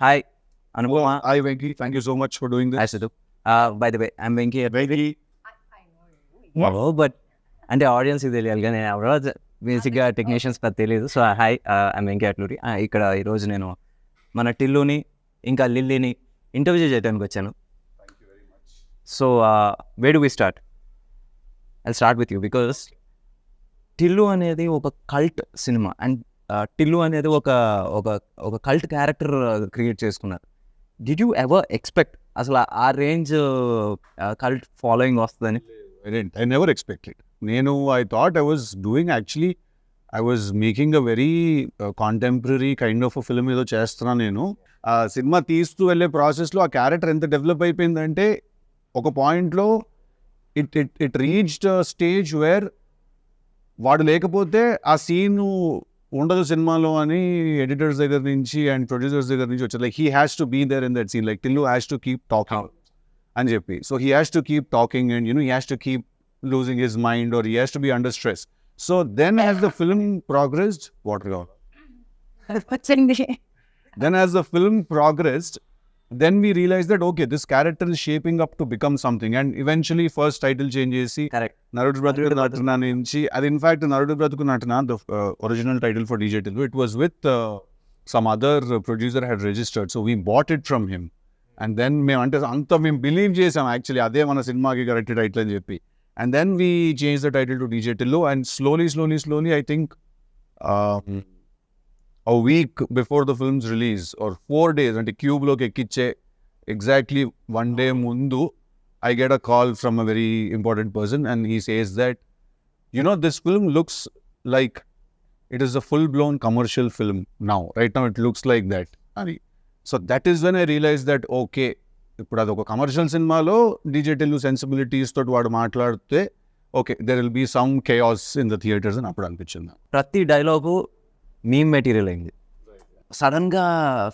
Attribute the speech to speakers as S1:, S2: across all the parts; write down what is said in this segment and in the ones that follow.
S1: Hi, Anupama.
S2: Hi, Venky. Thank you so much for doing this.
S1: Hi, Siddu. By the way, I'm Venky Atluri.
S2: Venky.
S1: Oh, but అంటే audience ఇది తెలియాలి కానీ ఎవరో బేసిక్గా technicians పెద్ద తెలియదు. So hi, I'm Venky Atluri. ఇక్కడ ఈరోజు నేను మన టిల్లుని ఇంకా లిల్లీని ఇంటర్వ్యూ చేయడానికి వచ్చాను. So where do we start? I start with you because Tillu అనేది ఒక కల్ట్ సినిమా అండ్ టిల్లు అనేది ఒక ఒక ఒక కల్ట్ క్యారెక్టర్ క్రియేట్ చేసుకున్నారు. డిడ్ యూ ఎవర్ ఎక్స్పెక్ట్ అసలు ఆ రేంజ్ కల్ట్ ఫాలోయింగ్ వస్తుందని?
S2: I never expected. I thought I was doing I was making a very contemporary kind of a film ఏదో చేస్తున్నా నేను. ఆ సినిమా తీస్తూ వెళ్ళే ప్రాసెస్లో ఆ క్యారెక్టర్ ఎంత డెవలప్ అయిపోయిందంటే ఒక పాయింట్లో ఇట్ రీచ్డ్ స్టేజ్ వేర్ వాడు లేకపోతే ఆ సీన్ ఉండదు సినిమాలో అని ఎడిటర్స్ దగ్గర నుంచి అండ్ ప్రొడ్యూసర్స్ దగ్గర నుంచి వచ్చారు. Like he has to be there in that scene. Like Tillu has to keep talking అని చెప్పి. So he has to keep talking and he has to keep losing his mind or he has to be under stress. So then as the film progressed, then as the film progressed, then we realized that okay, this character is shaping up to become something, and eventually first title change chesi
S1: Correct.
S2: Narudu Bratuku Natana nunchi adi in fact Narudu Bratuku Natana the original title for DJ Tillu, it was with some other producer had registered, so we bought it from him. And then మేము believe చేసాం actually అదే మన సినిమాకి correct title అని చెప్పి. And then we change the title to DJ Tillu and slowly I think a week before the film's release or 4 days అంటే క్యూబ్లోకి ఎక్కిచ్చే exactly 1 day ముందు I get a call from a very important person and he says that this film looks like it is a full-blown commercial film now. Right now it looks like that. So that is when I realized that okay, ఇప్పుడు అది ఒక commercial సినిమాలో DJ Tillu sensibilities తోటి వాడు మాట్లాడితే okay there will be some chaos in the theatres అని అప్పుడు అనిపించింది.
S1: ప్రతి డైలాగు మీమ్ మెటీరియల్ అయింది, సడన్గా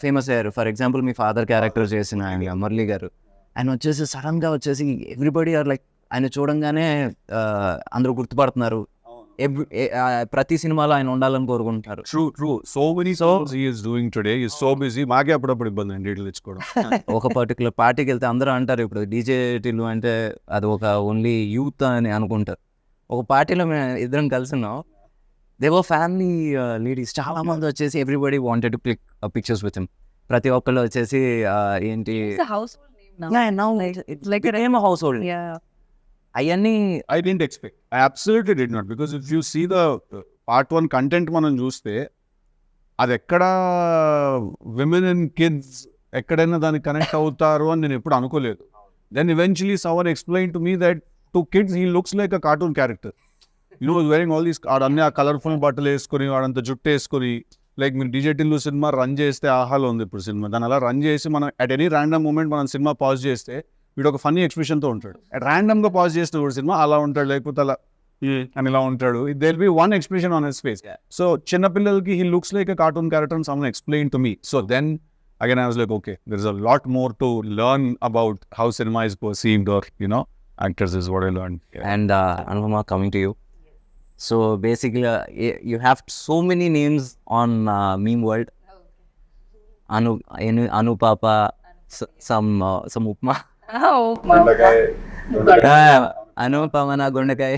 S1: ఫేమస్ అయ్యారు. For example me father character చేసిన ఆయన మురళి గారు, ఆయన వచ్చేసి సడన్గా వచ్చేసి ఎవ్రీబడి ఆర్ లైక్ ఆయన చూడంగానే అందరూ గుర్తుపడుతున్నారు. ప్రతి సినిమాలో ఆయన ఉండాలని కోరుకుంటారు.
S2: True so many songs he is doing today is so busy. మాకే అప్పుడప్పుడు ఇబ్బంది అండి డీటెయిల్ తెచ్చుకోవడం.
S1: ఒక పర్టికులర్ పార్టీకి వెళ్తే అందరూ అంటారు ఇప్పుడు డీజే టిల్లు అంటే అది ఒక ఓన్లీ యూత్ అని అనుకుంటారు. ఒక పార్టీలో మేము ఇద్దరం కలిసినాం, దేవో ఫ్యామిలీ లేడీస్ చాలా మంది వచ్చేసి everybody wanted to click pictures with him. ప్రతి ఒక్కళ్ళు వచ్చేసి ఏంటి హౌస్ హోల్డ్ అవన్నీ
S2: I didn't expect. I absolutely did not, because if you see the part 1 content మనం చూస్తే అది ఎక్కడ విమెన్ అండ్ కిడ్స్ ఎక్కడైనా దానికి కనెక్ట్ అవుతారు అని నేను ఎప్పుడు అనుకోలేదు. Then eventually someone explained to me that to kids he looks like a cartoon character. Wearing all these అన్ని ఆ కలర్ఫుల్ బట్టలు వేసుకొని వాడంత జుట్టు వేసుకొని లైక్ మీరు డీజే టిల్లు సినిమా రన్ చేస్తే ఆహాలో ఉంది ఇప్పుడు సినిమా. దాన్ని అలా రన్ చేసి మనం అట్ ఎనీ ర్యాండమ్ మూమెంట్ మనం సినిమా పాజ్ చేస్తే వీడు ఒక ఫన్నీ ఎక్స్ప్రెషన్తో ఉంటాడు. ర్యాండమ్గా పాజ్ చేస్తే కూడా సినిమా అలా ఉంటాడు, లేకపోతే అలా అని ఇలా ఉంటాడు. There be one expression on his face. So చిన్నపిల్లలకి he looks like a cartoon character and someone explain to me. So then again I was like okay, there is a lot more to learn about how cinema is perceived or actors is what I learn.
S1: And Anupama, coming to you. So basically you have so many names on meme world. Anu Papa, some Upma. Anupama Gundakay,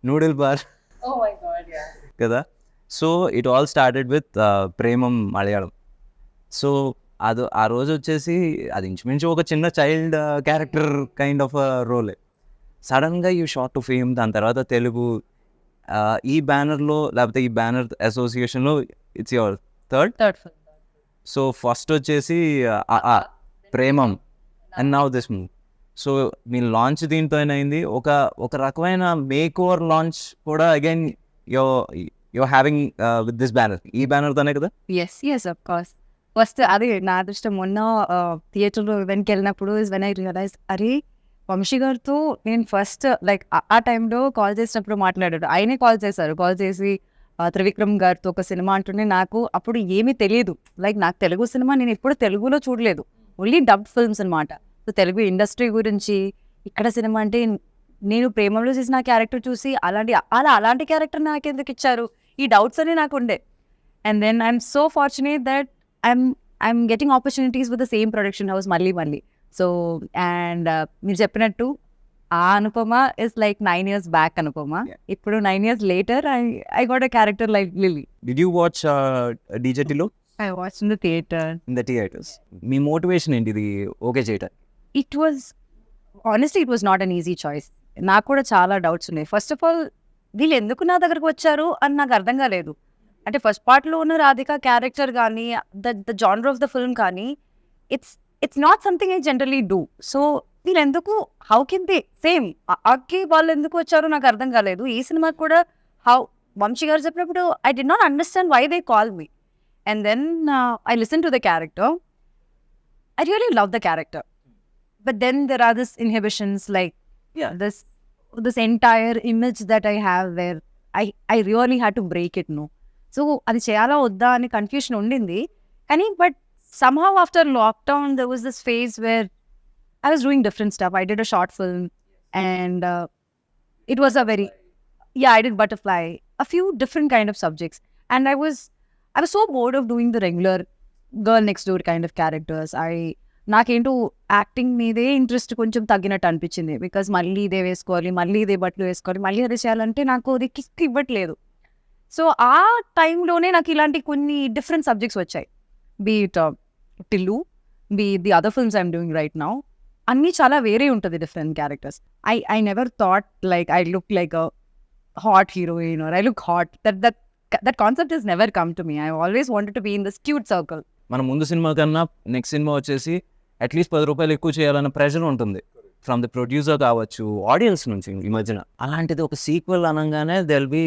S1: Noodle Bar.
S3: Oh my God, yeah.
S1: కదా. So it all started with Premam Malayalam. So అది ఆ రోజు వచ్చేసి అది ఇంచుమించు ఒక చిన్న child character kind of రోలే. సడన్గా యూ షార్ట్ టు ఫేమ్. దాని తర్వాత తెలుగు ఈ బ్యానర్లో లేకపోతే ఈ బ్యానర్ అసోసియేషన్లో it's your third. So first వచ్చేసి Premam and now this movie. So మీ లాంచ్ దీంతో అయింది. ఒక రకమైన మేక్ ఓవర్ లాంచ్ కూడా again you're having with this banner. ఈ బ్యానర్తోనే కదా?
S3: Yes, of course. ఫస్ట్ అది నా అదృష్టం. మొన్న థియేటర్లో ఈవెంట్కి వెళ్ళినప్పుడు ఇస్ వెన్ ఐ రియలైజ్ అరే వంశీ గారితో నేను ఫస్ట్ లైక్ ఆ టైంలో కాల్ చేసినప్పుడు మాట్లాడాడు. ఆయనే కాల్ చేసి త్రివిక్రమ్ గారితో ఒక సినిమా అంటుండే. నాకు అప్పుడు ఏమీ తెలియదు, లైక్ నాకు తెలుగు సినిమా నేను ఎప్పుడు తెలుగులో చూడలేదు, ఓన్లీ డబ్డ్ ఫిల్మ్స్ అనమాట. సో తెలుగు ఇండస్ట్రీ గురించి ఇక్కడ సినిమా అంటే నేను ప్రేమలో చేసిన క్యారెక్టర్ చూసి అలాంటి క్యారెక్టర్ నాకు ఎందుకు ఇచ్చారు, ఈ డౌట్స్ అన్ని నాకు ఉండే. And then I'm so fortunate that I'm I'm getting opportunities with the same production house malli. So and మీరు చెప్పినట్టు ఆ Anupama is like 9 years back Anupama. ఇప్పుడు 9 years later I got a character like Lily.
S1: Did you watch DJ Tillu
S3: I watched in the theater.
S1: in the theaters? Me motivation ఏంటి ఇది okay చేయటం?
S3: It was honestly it was not an easy choice. నాకు కూడా చాలా doubts ఉన్నాయి. First of all వీళ్ళు ఎందుకు నా దగ్గరకు వచ్చారు అని నాకు అర్థం కాలేదు. అంటే ఫస్ట్ పార్ట్లో ఉన్న రాధిక క్యారెక్టర్ కానీ the genre of the film కానీ it's not something I generally do. So వీళ్ళు ఎందుకు హౌ కెన్ దే సేమ్ అక్కి వాళ్ళు ఎందుకు వచ్చారో నాకు అర్థం కాలేదు. ఈ సినిమాకి కూడా వంశీ గారు చెప్పినప్పుడు I did not understand why they call me. And then I listen to the character. I really love the character. But then there are these inhibitions, like this entire image that I have where I really had to break it, no. So అది చేయాలా వద్దా అని confusion ఉండింది. కానీ but somehow after lockdown there was this phase where I was doing different stuff. I did a short film and it was a very I did Butterfly, a few different kind of subjects, and I was so bored of doing the regular girl next door kind of characters. నాకేంటో acting మీదే interest కొంచెం తగ్గినట్టు అనిపించింది. Because మళ్ళీ ఇదే వేసుకోవాలి, మళ్ళీ ఇదే బట్టలు వేసుకోవాలి, మళ్ళీ అదే చేయాలంటే నాకు అది కిక్ ఇవ్వట్లేదు. సో ఆ టైంలోనే నాకు ఇలాంటి కొన్ని డిఫరెంట్ సబ్జెక్ట్స్ వచ్చాయి. Be it Tillu, be the other films I'm doing right now. అన్నీ చాలా వేరే ఉంటుంది different characters. I never thought like I look like a hot heroine or I look hot. That concept is never come to me. I always wanted to be in this cute circle.
S1: మన ముందు cinema కన్నా next cinema వచ్చేసి at least 10 రూపాయలు ఎక్కువ చేయాలన్న pressure ఉంటుంది from the producer కావచ్చు, audience నుంచి ఈ మధ్యన. అలాంటిది ఒక సీక్వెల్ అనగానే దెల్ బి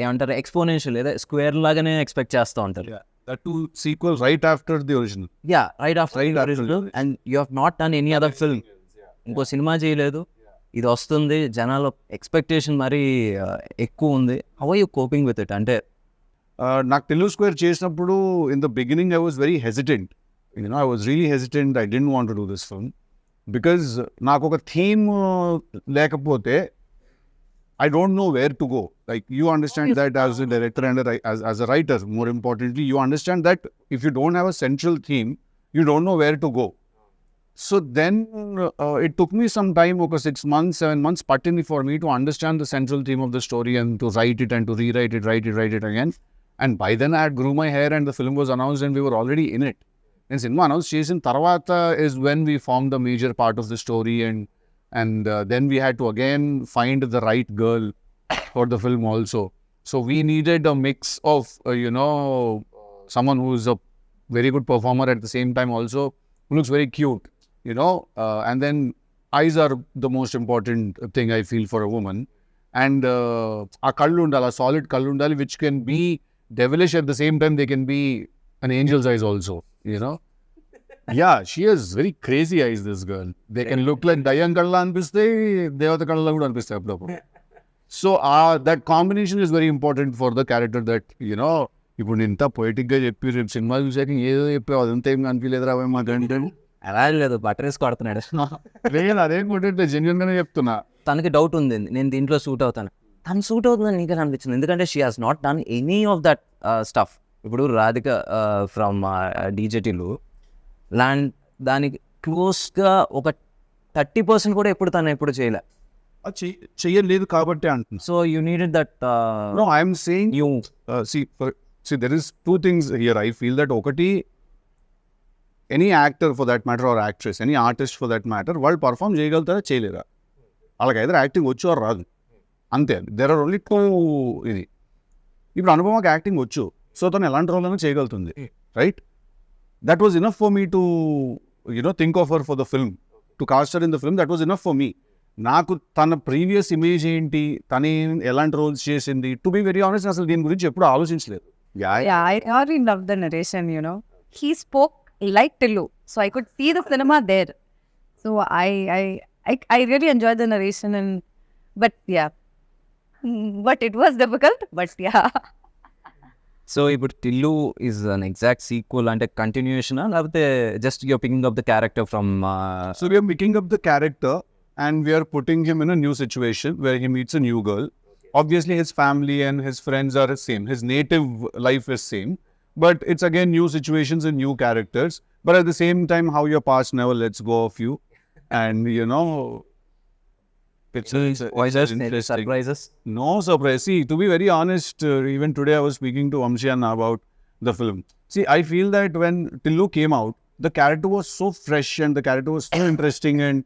S1: ఏమంటారు ఎక్స్పోనెన్షియల్ లేదా స్క్వేర్ లాగానే ఎక్స్పెక్ట్ చేస్తూ ఉంటారు.
S2: That too sequel right after the original.
S1: Yeah, right after the original. And you have not done any other film. ఇంకో సినిమా చేయలేదు, ఇది వస్తుంది, జనాల ఎక్స్పెక్టేషన్ మరీ ఎక్కువ ఉంది. How are you coping with it? అంటే
S2: నాకు తెలుగు స్క్వేర్ చేసినప్పుడు in the beginning I was very hesitant. I was really hesitant. I didn't want to do this film because నాకు ఒక థీమ్ లేకపోతే I don't know where to go. Like, you understand that as a director and as a writer, more importantly, you understand that if you don't have a central theme, you don't know where to go. So then it took me some time, okay, 6 months, 7 months, patini for me to understand the central theme of the story and to write it and to rewrite it, write it again. And by then I had grew my hair and the film was announced and we were already in it. And cinema announced చేసిన తర్వాత is when we formed the major part of the story, and then we had to again find the right girl for the film also. So we needed a mix of someone who is a very good performer at the same time also, who looks very cute, and then eyes are the most important thing I feel for a woman. And a kallu undala, solid kallu undali, which can be devilish at the same time. They can be an angel's eyes also, Yeah, she has very crazy eyes, this girl. They can look like Dayan Kalla anpiste, Devata Kalla kuda anpiste appudu. So that combination is very important for the character that, ఇప్పుడు ఇంత పొయిటిక్గా చెప్పి రేపు cinema చూసాక ఏదో చెప్పావు అదంతా ఏం కనిపించలేదురా మాకు అంటే
S1: అలా లేదు, బటర్ వేసి కొడుతున్నాడు.
S2: లేదు, అదేం కొట్టే జెన్యున్గానే చెప్తున్నా.
S1: తనకి డౌట్ ఉంది, నేను దీంట్లో సూట్ అవుతాను. తను సూట్ అవుతుందని నీకే అనిపించింది, ఎందుకంటే she has not done any of that stuff. ఇప్పుడు రాధిక ఫ్రమ్ డీజేటీలు దానికి క్లోజ్గా ఒక 30% కూడా తను చేయలే.
S2: చెయ్యలేదు కాబట్టి అంటున్నా.
S1: So you needed that.
S2: No, I'm saying
S1: you
S2: see there is two things here. I feel that ఒకటి, any actor for that matter or actress, any artist for that matter, వాళ్ళు పర్ఫామ్ చేయగలుగుతారా చేయలేరా? వాళ్ళకి either యాక్టింగ్ వచ్చు or రాదు, అంతే. There are only two. ఇది ఇప్పుడు అనుపమకి యాక్టింగ్ వచ్చు, సో తను ఎలాంటి రోల్ అయినా చేయగలుగుతుంది, right? That was enough for me to think of her for the film, to cast her in the film. That was enough for me. నాకు తన previous image ఏంటి, తను ఎలాంటి రోల్స్ చేసింది, టు బి వెరీ ఆనెస్ట్ అసలు దీని గురించి ఎప్పుడు ఆలోచించలేదు.
S3: I really love the narration, He spoke like Tillu, so I could see the cinema there. So I really enjoyed the narration, but it was difficult, but yeah.
S1: So ఇప్పుడు Tillu is an exact sequel, అంటే కంటిన్యూషనా లేకపోతే just you're picking up the character from?
S2: So we are picking up the character and we are putting him in a new situation where he meets a new girl. Obviously his family and his friends are the same, his native life is same, but it's again new situations and new characters. But at the same time, how your past never lets go of you, and it's interesting.
S1: Surprises.
S2: No surprise. See, to be very honest, even today I was speaking to Vamshi Anna about the film. See, I feel that when Tillu came out, the character was so fresh and the character was so interesting, and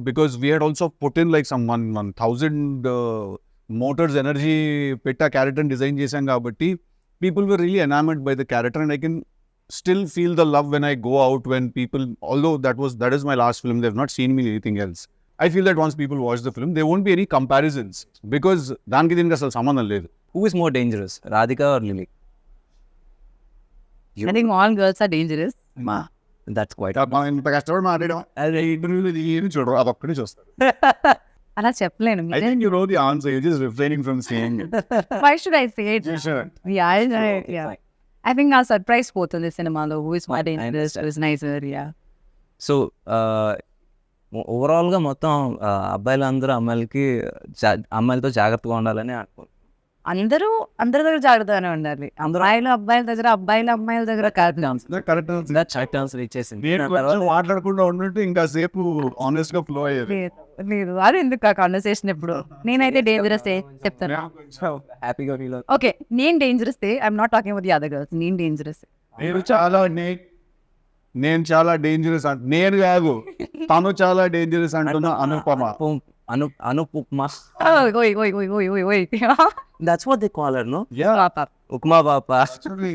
S2: because we had also put in like some 1,000 motors energy petta character design chesam kabatti people were really enamored by the character, and I can still feel the love when I go out, when people, although that is my last film, they've not seen me in anything else. I feel that once people watch the film, there won't be any comparisons because daniki diniki asalu sambandham ledhu.
S1: Who is more dangerous, Radhika or Lily?
S3: I think all girls are dangerous.
S1: That's quite.
S2: మనం ఇంత కష్టపడి మాట్లాడడం అదే ఇంటర్వ్యూలో ఏమి చూడరు, అది ఒక్కడే చూస్తారు.
S3: అలా చెప్పలేను.
S2: I think you know the answer, you're just refraining from saying it.
S3: Why should I say it?
S2: You should.
S3: Yeah. I think ఆ సర్ప్రైజ్ పోతుంది సినిమాలో. Who is more dangerous, who is nicer, yeah.
S1: So ఓవరాల్గా మొత్తం అబ్బాయిలందరూ అమ్మాయిలతో జాగ్రత్తగా ఉండాలని అనుకుంటున్నాను.
S3: అందరి దగ్గర జాగ్రత్తగానే ఉండాలి. అబ్బాయిల దగ్గర అమ్మాయిల దగ్గర
S2: కరెక్ట్
S1: ఆన్సర్ ఇచ్చేసింది.
S2: మాట్లాడకుండా ఉన్నట్టు ఇంకా సేపు ఆనెస్ట్ గా ఫ్లో అయ్యేది.
S3: లేదు అది ఎందుకు ఆ కాన్వర్సేషన్ ఎప్పుడు. నేనైతే డేంజరస్ చెప్తాను.
S1: హ్యాపీగా ఫీల్ అవుతుంది.
S3: ఓకే, నేను dangerous. I'm not talking about the other girls. నేను డేంజరస్.
S2: నేను చాలా డేంజరస్ నేను కాదు, తను చాలా డేంజరస్ అంటున్నా.
S1: అనుపమా.
S3: ఓయ్.
S1: That's what they call her, no?
S2: Yeah.
S1: Upma Papa.
S2: Actually,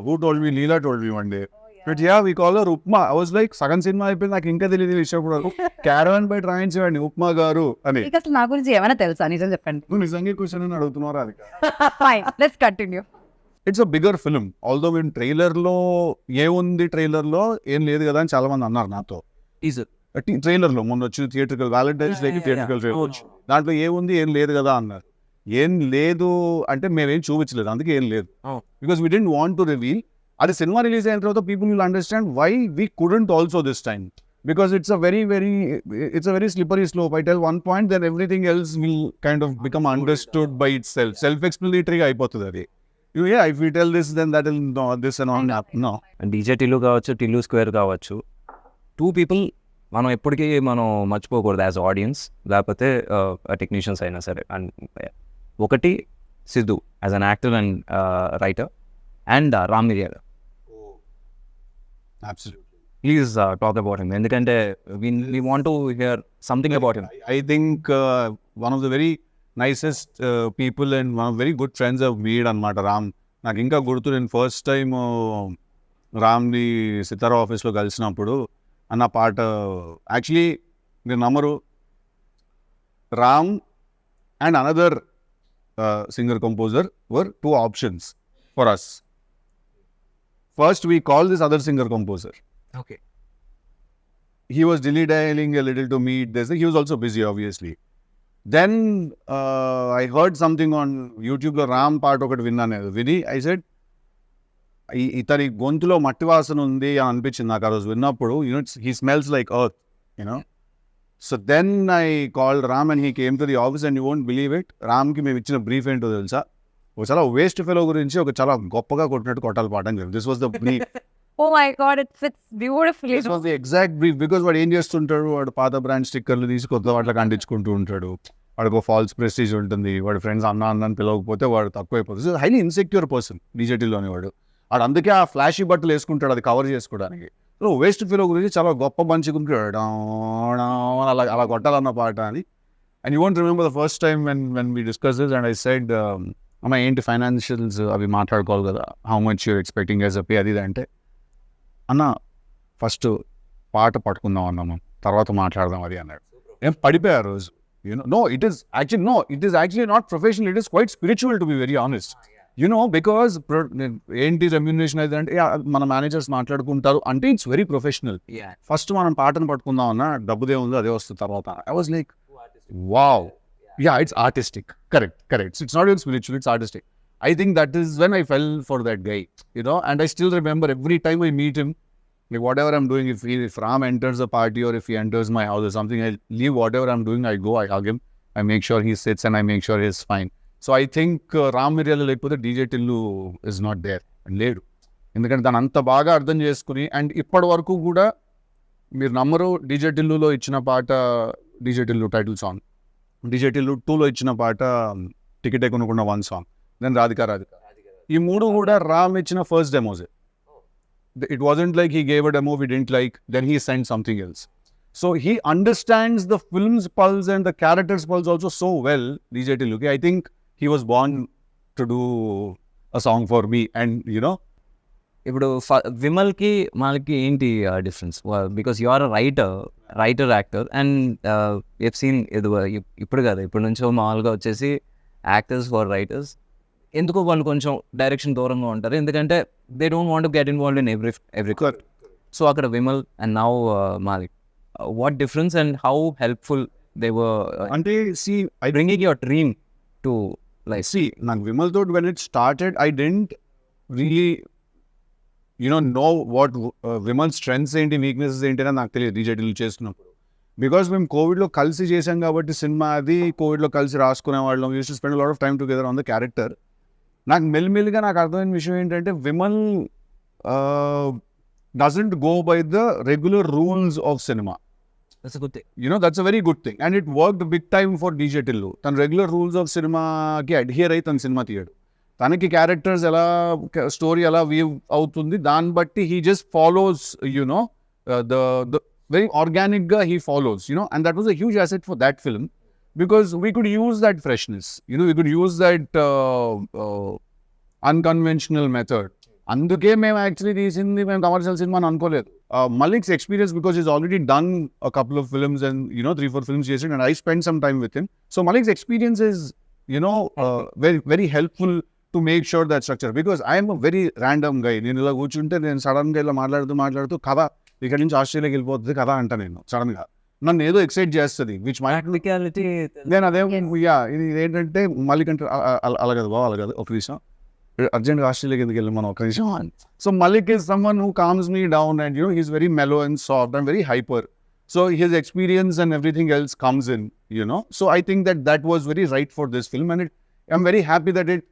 S2: who told me? Leela told me one day. But yeah, we call her Upma. I was like, సగం సినిమా అయిపోయింది, నాకు ఇంకా తెలియదు విషయం కూడా. క్యారవన్ బై రాయించేవాడిని ఉప్మా గారు అని.
S3: అసలు నా గురించి ఏమైనా తెలుసా? నిజం చెప్పండి.
S2: నువ్వు నిజంగా క్వశ్చన్ అని అడుగుతున్నావు అది.
S3: Fine, let's continue.
S2: It's a bigger film. Although మేము ట్రైలర్లో ఏముంది, ట్రైలర్లో ఏం లేదు కదా అని చాలా మంది అన్నారు నాతో. ట్రైలర్లో మొన్న వచ్చి థియేట్రికల్ వ్యాలంటైన్స్ డేకి థియేట్రికల్ ట్రైలర్, దాంట్లో ఏముంది ఏం లేదు కదా అన్నారు. ఏం లేదు అంటే మేమేం చూపించలేదు, అందుకే ఏం లేదు. Because we didn't want to reveal. అది సినిమా రిలీజ్ అయిన తర్వాత people will understand why we couldn't also this time, because it's a very slippery slope. I tell one point, then everything else will kind of become understood by itself ఎక్స్ప్లెనేటరీగా అయిపోతుంది అది. Yeah, if we tell this, then that will no, this and all happen. No.
S1: DJ Tillu కావచ్చు, Tillu square కావచ్చు, 2 people మనం ఎప్పటికీ మనం మర్చిపోకూడదు as audience, లేకపోతే టెక్నీషియన్స్ అయినా సరే. అండ్ ఒకటి Siddhu as an actor and writer, and Ram మిరియాల.
S2: Absolutely.
S1: Please talk about him, ఎందుకంటే we want to hear something about him.
S2: I think one of the very nicest people and one of very good friends I've made అనమాట రామ్. నాకు ఇంకా గుర్తు, నేను first time రామ్ని సితారా ఆఫీస్లో కలిసినప్పుడు అన్న పాట, యాక్చువల్లీ మీరు నమ్మరు, Ram and another singer composer were 2 options for us. First we called this other singer composer.
S1: Okay.
S2: He was dilly-dallying a little to meet this. He was also busy obviously. Then I heard something on YouTube లో రామ్ పాట ఒకటి విన్నాను. విని I said, ఇతని గొంతులో మట్టి వాసన ఉంది అని అనిపించింది నాకు ఆ రోజు విన్నప్పుడు. He smells like earth, So then I called Ram and he came to the office, and you won't believe it, రామ్కి మేము ఇచ్చిన బ్రీఫ్ ఏంటో తెలుసా? ఒక చాలా వేస్ట్ ఫెలో గురించి ఒక చాలా గొప్పగా కొట్టినట్టు కొట్టాలి పాట అని చెప్పి. This was the brief.
S3: Oh my God, it fits beautifully.
S2: This was the exact brief, because వాడు ఏం చేస్తుంటాడు, వాడు పాత బ్రాండ్ స్టిక్కర్లు తీసి కొత్త వాటికి అంటించుకుంటూ ఉంటాడు. వాడికి ఒక ఫాల్స్ ప్రెస్టీజ్ ఉంటుంది, వాడి ఫ్రెండ్స్ అన్న పిలవకపోతే వాడు తక్కువైపోతుంది. హైలీ ఇన్సెక్యూర్ పర్సన్ డీజేటీలోని వాడు అందుకే ఆ ఫ్లాషీ బట్టలు వేసుకుంటాడు అది కవర్ చేసుకోవడానికి. సో వేస్ట్ ఫీలో గురించి చాలా గొప్ప పంచుకుంటాడు, అలా కొట్టాలన్న పాట అని. And you want remember the first time when we discuss this, and I said, అమ్మ ఏంటి ఫైనాన్షియల్స్ అవి మాట్లాడుకోవాలి కదా, how much you're expecting as a pay అది అంటే, అన్న ఫస్ట్ పాట పట్టుకుందాం అన్నాము, తర్వాత మాట్లాడదాం అది అన్నాడు. ఏం పడిపోయా రోజు. No, it is actually not professional, it is quite spiritual, to be very honest. Because ఏంటి రెమ్యూనరేషన్ అయితే అంటే మన మేనేజర్స్ మాట్లాడుకుంటారు అంటే ఇట్స్ వెరీ ప్రొఫెషనల్. ఫస్ట్ మనం పాటను పట్టుకుందాం అన్న, డబ్బుదే ఉందో అదే వస్తుంది తర్వాత. I was like, wow, it's artistic. Correct. It's not even spiritual, it's artistic. I think that is when I fell for that guy, and I still remember every time I meet him, like whatever I'm doing, if Ram enters a party or if he enters my house or something, I leave whatever I'm doing, I go, I hug him, I make sure he sits and I make sure he's fine. So I think Ram Miryala లేకపోతే DJ Tillu is not there, లేడు. ఎందుకంటే దాన్ని అంత బాగా అర్థం చేసుకుని, and ఇప్పటి వరకు కూడా మీరు నమ్మరు, డీజే టిల్లులో ఇచ్చిన పాట DJ Tillu title song, DJ Tillu 2లో ఇచ్చిన పాట టికెట్ కొనుక్కున్న 1 సాంగ్, దెన్ రాధిక. ఈ 3 కూడా రామ్ ఇచ్చిన ఫస్ట్ డెమోసే. It wasn't like he gave a demo we didn't like, then he send something else. So he understands the film's pulse and the character's pulse also so well, DJ Tillu. I think he was born to do a song for me, and you know.
S1: ఇప్పుడు విమల్కి మనకి ఏంటి difference? Because you are writer actor and F scene ఇప్పుడు కదా, ఇప్పటి నుంచో మామూలుగా వచ్చేసి యాక్టర్స్ ఫర్ రైటర్స్ ఎందుకో వాళ్ళు కొంచెం డైరెక్షన్ దూరంగా ఉంటారు, ఎందుకంటే they don't want to get involved in every. So అక్కడ Vimal and now Malik, what difference and how helpful they were
S2: ante see
S1: bringing your dream to life?
S2: See, నాకు విమల్ తో when it started I didn't really know what Vimal strengths ఏంటి, weaknesses ఏంటి అని నాకు తెలియదు DJ Tillu చేస్తున్నప్పుడు. Because మేము కోవిడ్లో కలిసి చేసాం కాబట్టి సినిమా, అది కోవిడ్లో కలిసి రాసుకునే వాళ్ళం, use to spend lot of time together on the character. నాకు మెల్లిమెల్లిగా నాకు అర్థమైన విషయం ఏంటంటే Vimal doesn't go by the regular rules of cinema.
S1: That's a good thing.
S2: That's a very good thing. And it worked big time for DJ Tillu. Tan regular rules of cinema ki adhere ayi tan cinema tiyadu. Tanaki characters ela story ela weave avutundi, dan batti he just follows, the very organic ga he follows, and that was a huge asset for that film, because we could use that freshness, we could use that unconventional method. అందుకే మేము actually తీసింది మేము commercial cinema అని అనుకోలేదు. Malik's experience, because he's already done a couple of films and 3-4 films చేసి, and I spend some time with him. So Malik's experience is very very helpful to make sure that structure, because I'm a very random guy. నేను ఇలా కూర్చుంటే నేను సడన్గా ఇలా మాట్లాడుతూ కథ ఇక్కడ నుంచి ఆస్ట్రేలియాకి వెళ్ళిపోతుంది కథ అంట, నేను సడన్గా నన్ను ఏదో ఎక్సైట్ చేస్తుంది, విచ్ మై నేను అదే ఇది ఏంటంటే మలిక్ అంటే అలా కదా బావ, అలా కదా, ఒక విషయం అర్జెంట్గా ఆస్ట్రేలియాకి ఎందుకు వెళ్ళి మనం ఒక నిమిషం. So Malik is someone who comes me down and he's very mellow and soft and very hyper. So his experience and everything else comes in, so I think that was very right for this film, and I'm very happy that it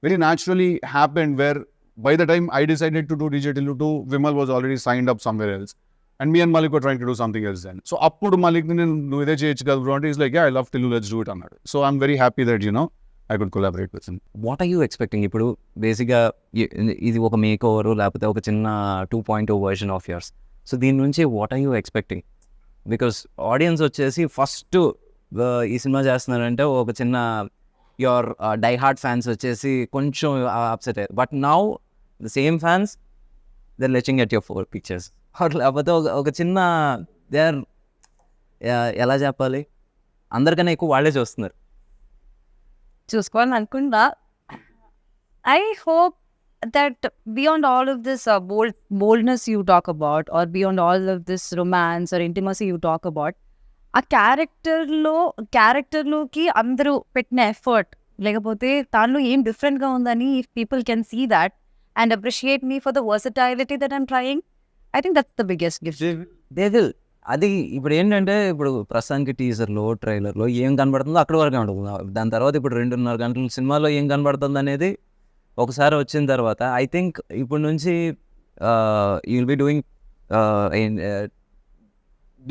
S2: very naturally happened, where by the time I decided to do DJ Tillu 2, Vimal was already signed up somewhere else, and me and Malik were trying to do something else then. So appudu Malik ni nu ide cheyochu kada bro, he's like, yeah, I love Tillu, let's do it annadu. So I'm very happy that I could collaborate with him.
S1: What are you expecting? ఇప్పుడు బేసిక్గా ఇది ఒక make over లేకపోతే ఒక చిన్న 2.0 version of yours. So దీని నుంచి what are you expecting? Because audience వచ్చేసి ఫస్ట్ ఈ సినిమా చేస్తున్నారంటే ఒక చిన్న యువర్ డై హార్డ్ ఫ్యాన్స్ వచ్చేసి కొంచెం అప్సెట్ అయ్యారు, but now the same fans they are latching at your 4 pictures. లేకపోతే ఒక చిన్న దే ఆర్ ఎలా చెప్పాలి, అందరికన్నా ఎక్కువ వాళ్ళే చూస్తున్నారు.
S3: చూసుకోవాలని అనుకుంటా. I hope that beyond all of this boldness you talk about, or beyond all of this romance or intimacy you talk about, ఆ క్యారెక్టర్లోకి అందరూ పెట్టిన ఎఫర్ట్, లేకపోతే దానిలో ఏం డిఫరెంట్గా ఉందని if people can see that and appreciate me for the versatility that I'm trying, I think that's the biggest gift.
S1: They will. అది ఇప్పుడు ఏంటంటే, ఇప్పుడు ప్రస్తుతానికి టీజర్లో ట్రైలర్లో ఏం కనబడుతుందో అక్కడి వరకే ఉంటుంది. దాని తర్వాత ఇప్పుడు 2.5 గంటల సినిమాలో ఏం కనబడుతుంది అనేది ఒకసారి వచ్చిన తర్వాత ఐ థింక్ ఇప్పుడు నుంచి you will be doing